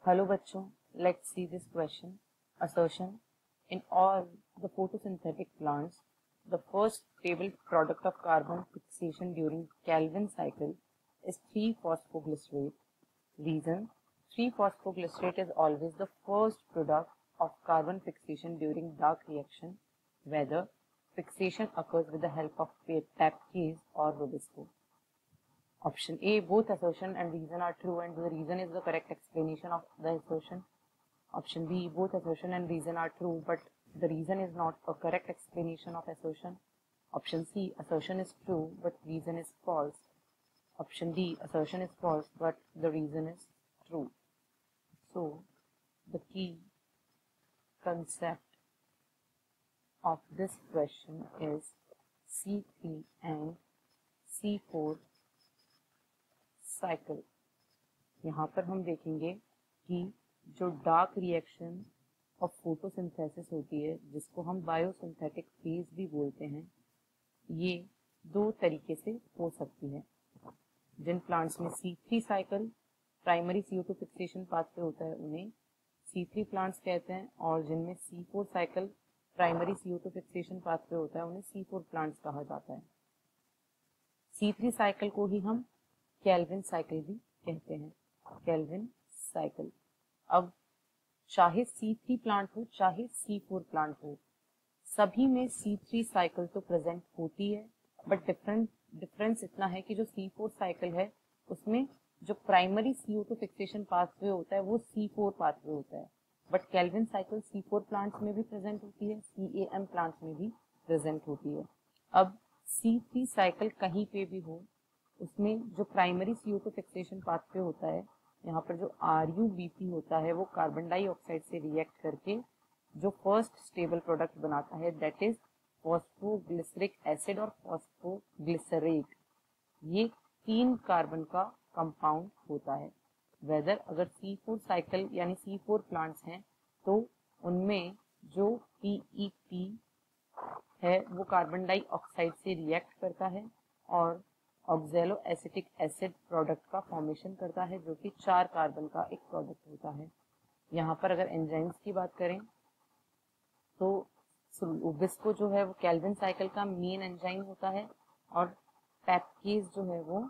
Hello बच्चों, let's see this question. Assertion: in all the photosynthetic plants, the first stable product of carbon fixation during Calvin cycle is 3-phosphoglycerate. Reason: 3-phosphoglycerate is always the first product of carbon fixation during dark reaction, whether fixation occurs with the help of Papkes or Rubisco. Option A, both assertion and reason are true and the reason is the correct explanation of the assertion. Option B, both assertion and reason are true but the reason is not a correct explanation of assertion. Option C, assertion is true but reason is false. Option D, assertion is false but the reason is true. So, the key concept of this question is C3 and C4 cycle. यहाँ पर हम देखेंगे कि जो dark reaction of photosynthesis होती है, जिसको हम बायोसिंथेटिक फेज भी बोलते हैं, ये दो तरीके से हो सकती है। जिन प्लांट्स में C3 cycle primary CO2 fixation pathway होता है उन्हें C3 प्लांट्स कहते हैं और जिनमें C4 cycle primary CO2 fixation pathway होता है उन्हें C4 प्लांट्स कहा जाता है। C3 साइकिल को ही हम कैल्विन साइकिल भी कहते हैं, कैल्विन साइकिल। अब चाहे C3 प्लांट हो चाहे C4 प्लांट हो, सभी में C3 साइकिल तो प्रेजेंट होती है, बट डिफरेंस इतना है कि जो C4 साइकिल है उसमें जो प्राइमरी CO2 फिक्सेशन पाथवे होता है वो C4 पाथवे होता है, but Calvin cycle C4 plants में भी प्रेजेंट होती है, CAM प्लांट्स में भी प्रेजेंट होती है। अब C3 साइकिल कहीं पे भी हो, उसमें जो प्राइमरी CO2 फिक्सेशन पाथवे होता है, यहाँ पर जो RuBP होता है वो कार्बन डाइऑक्साइड से रिएक्ट करके जो फर्स्ट स्टेबल प्रोडक्ट बनाता है, दैट इज फॉस्फोग्लिसरिक एसिड और फॉस्फोग्लिसरेट। ये 3 कार्बन का कंपाउंड होता है। वेदर अगर C4 साइकिल यानी C4 प्लांट्स हैं तो उनमें जो PEP है वो कार्बन डाइऑक्साइड से रिएक्ट करता है और ऑक्जेलो एसिटिक एसिड प्रोडक्ट का फॉर्मेशन करता है, जो कि 4 कार्बन का एक प्रोडक्ट होता है। यहाँ पर अगर एंजाइम्स की बात करें तो रुबिस्को जो है वो कैल्विन साइकिल का मेन एंजाइम होता है और पैपकेज जो है वो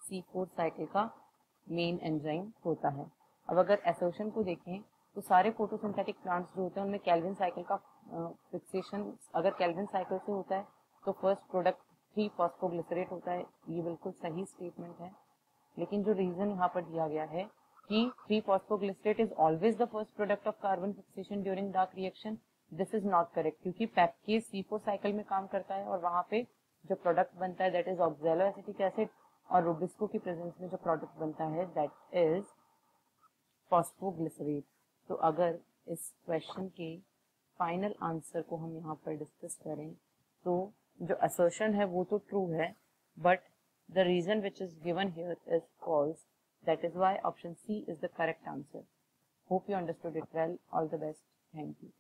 C4 साइकिल का मेन एंजाइम होता है। अब अगर एसर्शन को देखें तो सारे फोटोसिंथेटिक प्लांट्स जो होते हैं उनमें कैल्विन साइकिल का फिक्सेशन अगर कैल्विन साइकिल से होता है तो फर्स्ट प्रोडक्ट 3-फॉस्फोग्लिसरेट होता है। ये बिल्कुल सही स्टेटमेंट है, लेकिन जो रीजन यहाँ पर दिया गया है कि three phosphoglycerate is always the first product of carbon fixation during dark reaction, this is not correct, क्योंकि पैपकेज C4 साइकिल में काम करता है और वहां पे जो प्रोडक्ट बनता है दैट इज ऑक्जेलो एसिटिक एसिड और रुबिस्को की प्रेजेंस में जो प्रोडक्ट बनता है दैट इज फॉस्फोग्लिसरेट। तो अगर इस क्वेश्चन के फाइनल आंसर को हम यहाँ पर डिस्कस करें तो जो असर्शन है वो तो ट्रू है, but the reason which is given here is false, that is why option C is the correct answer. Hope you understood it well. All the best. Thank you.